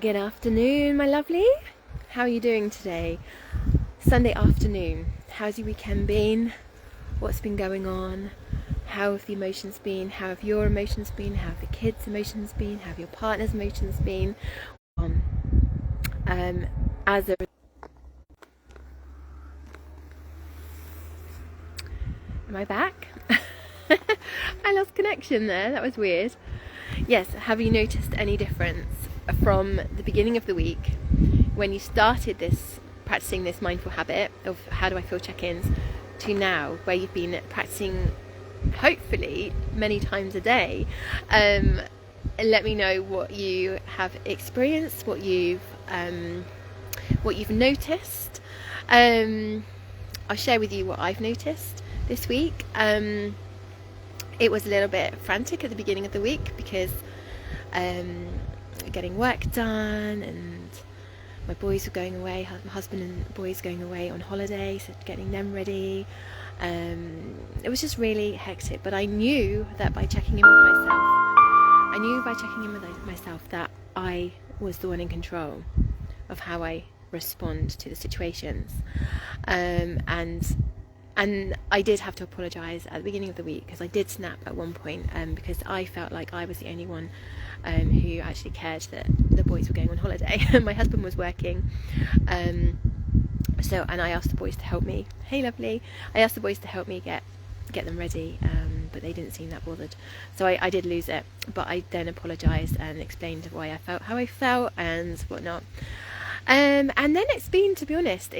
Good afternoon, my lovely. How are you doing today? Sunday afternoon. How's your weekend been? What's been going on? How have the emotions been? How have your emotions been? How have the kids' emotions been? How have your partner's emotions been? As a Am I back? I lost connection there. That was weird. Yes, have you noticed any difference from the beginning of the week when you started practicing this mindful habit of how do I feel check-ins to now, where you've been practicing hopefully many times a day? Let me know what you have experienced, what you've noticed. I'll share with you what I've noticed this week. It was a little bit frantic at the beginning of the week because getting work done, and my boys were going away, my husband and boys going away on holiday, so getting them ready. It was just really hectic, but I knew that by checking in with myself, that I was the one in control of how I respond to the situations. And I did have to apologise at the beginning of the week because I did snap at one point, because I felt like I was the only one who actually cared that the boys were going on holiday. My husband was working, and I asked the boys to help me. Hey, lovely. I asked the boys to help me get them ready, but they didn't seem that bothered. So I did lose it, but I then apologised and explained why I felt how I felt and whatnot. And then it's been, to be honest,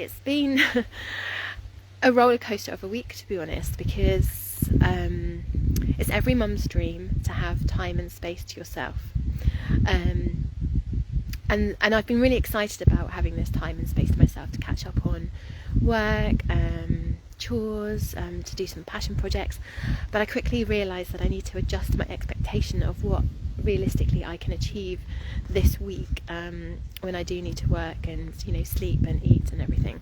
a roller coaster of a week, to be honest, because it's every mum's dream to have time and space to yourself, and I've been really excited about having this time and space to myself to catch up on work, chores, to do some passion projects. But I quickly realised that I need to adjust my expectation of what realistically I can achieve this week, when I do need to work and sleep and eat and everything.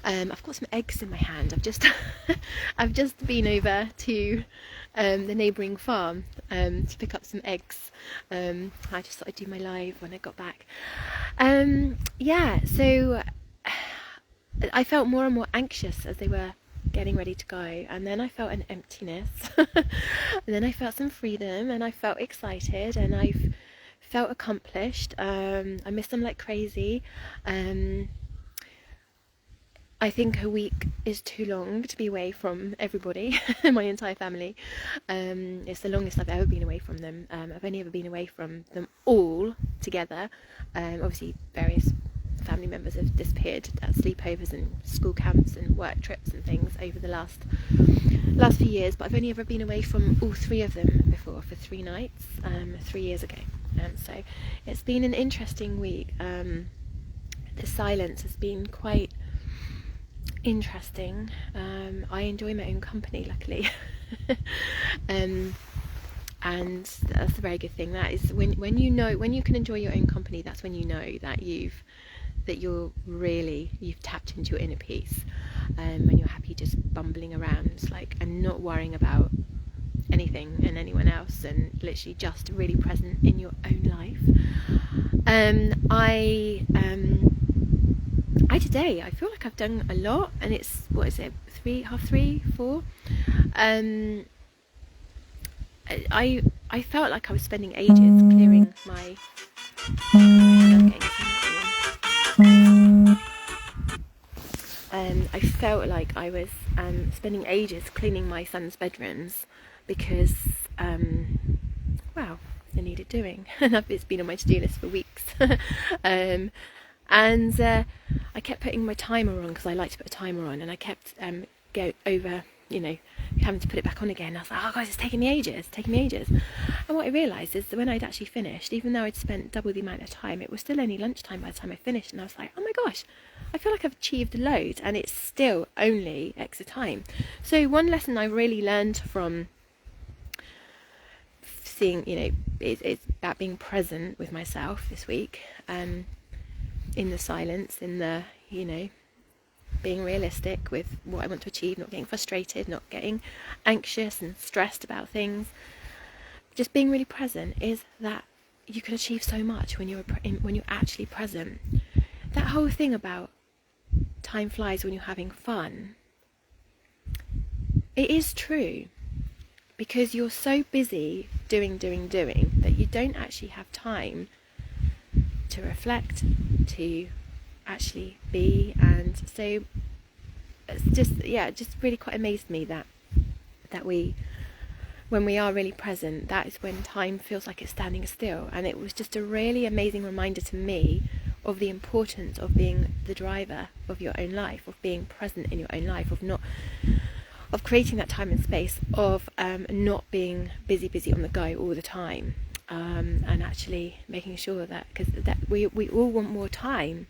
I've got some eggs in my hand. I've just been over to the neighbouring farm to pick up some eggs. I just thought I'd do my live when I got back. So I felt more and more anxious as they were getting ready to go, and then I felt an emptiness, and then I felt some freedom, and I felt excited, and I've felt accomplished. I miss them like crazy. I think a week is too long to be away from everybody, my entire family. It's the longest I've ever been away from them. I've only ever been away from them all together. Obviously, various family members have disappeared at sleepovers and school camps and work trips and things over the last few years. But I've only ever been away from all three of them before for 3 nights, 3 years ago. So it's been an interesting week. The silence has been quite interesting. I enjoy my own company, luckily. And that's a very good thing. That is when you can enjoy your own company, that's when you know that you've tapped into your inner peace, when you're happy just bumbling around and not worrying about anything and anyone else, and literally just really present in your own life. Today I feel like I've done a lot, and it's, what is it, 3:30, 4? I felt like I was spending ages clearing my I felt like I was spending ages cleaning my son's bedrooms because they needed doing, and it's been on my to-do list for weeks. And I kept putting my timer on because I like to put a timer on, and I kept go over, having to put it back on again. I was like, oh guys, it's taking me ages. And what I realised is that when I'd actually finished, even though I'd spent double the amount of time, it was still only lunchtime by the time I finished, and I was like, oh my gosh, I feel like I've achieved a load, and it's still only X time. So one lesson I really learned from seeing, it's about being present with myself this week, in the silence, in the, being realistic with what I want to achieve, not getting frustrated, not getting anxious and stressed about things, just being really present, is that you can achieve so much when you're actually present. That whole thing about time flies when you're having fun, it is true, because you're so busy doing that you don't actually have time to reflect, to actually be. And so it's just really quite amazed me that when we are really present, that is when time feels like it's standing still. And it was just a really amazing reminder to me of the importance of being the driver of your own life, of being present in your own life, of creating that time and space, of not being busy on the go all the time, and actually making sure that, because we all want more time.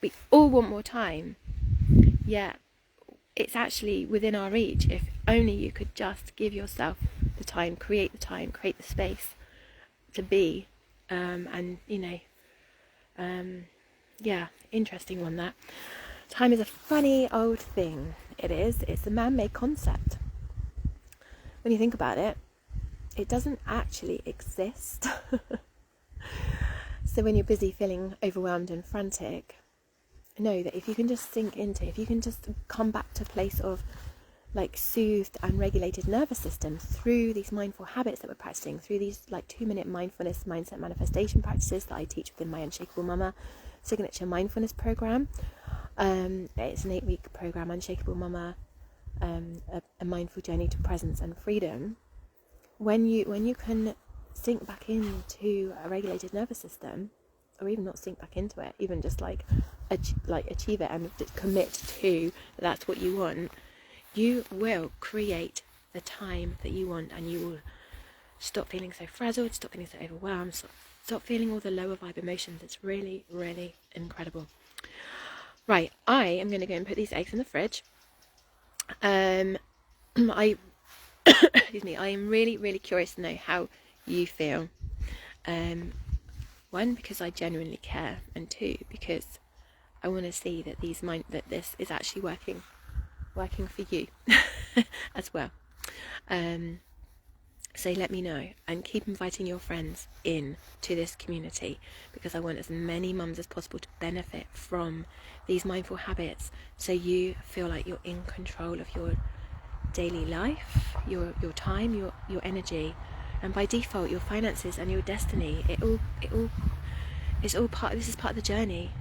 We all want more time. Yeah, it's actually within our reach. If only you could just give yourself the time, create the space to be, and interesting one that. Time is a funny old thing. It is. It's a man-made concept. When you think about it, it doesn't actually exist. So when you're busy feeling overwhelmed and frantic, know that if you can just if you can just come back to a place of like soothed and regulated nervous system through these mindful habits that we're practicing, through these like 2-minute mindfulness mindset manifestation practices that I teach within my Unshakable Mama signature mindfulness program. It's an 8-week program, Unshakable Mama, a mindful journey to presence and freedom. When you can sink back into a regulated nervous system, or even not sink back into it, even just like achieve it and commit to that's what you want, you will create the time that you want, and you will stop feeling so frazzled, stop feeling so overwhelmed, stop feeling all the lower vibe emotions. It's really, really incredible. Right, I am going to go and put these eggs in the fridge. Excuse me, I am really, really curious to know how you feel. One, because I genuinely care, and two, because I want to see that this is actually working for you as well. So let me know, and keep inviting your friends in to this community, because I want as many mums as possible to benefit from these mindful habits, so you feel like you're in control of your daily life, your time, your energy, and by default your finances and your destiny. This is part of the journey.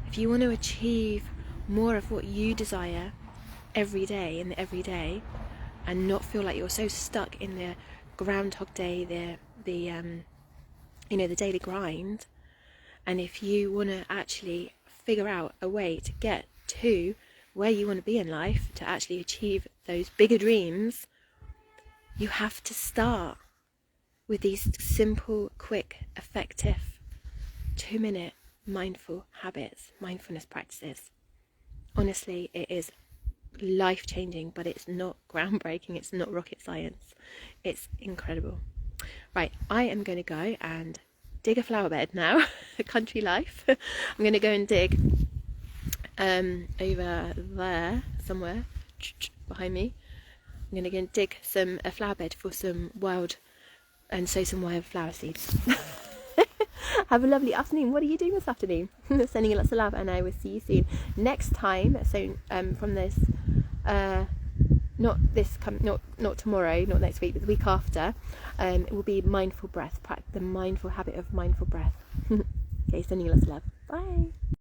If you want to achieve more of what you desire every day, and not feel like you're so stuck in the Groundhog Day, the daily grind, and if you want to actually figure out a way to get to where you want to be in life, to actually achieve those bigger dreams, you have to start with these simple, quick, effective 2-minute mindful habits, mindfulness practices. Honestly, it is life-changing, but it's not groundbreaking, it's not rocket science. It's incredible. Right, I am going to go and dig a flower bed now. Country life. I'm going to go and dig over there somewhere behind me. I'm going to go and dig a flower bed for some wild flower seeds. Have a lovely afternoon. What are you doing this afternoon? Sending you lots of love, and I will see you soon next time. So from this not tomorrow, not next week, but the week after, it will be mindful breath, the mindful habit of mindful breath. Okay, sending you lots of love. Bye.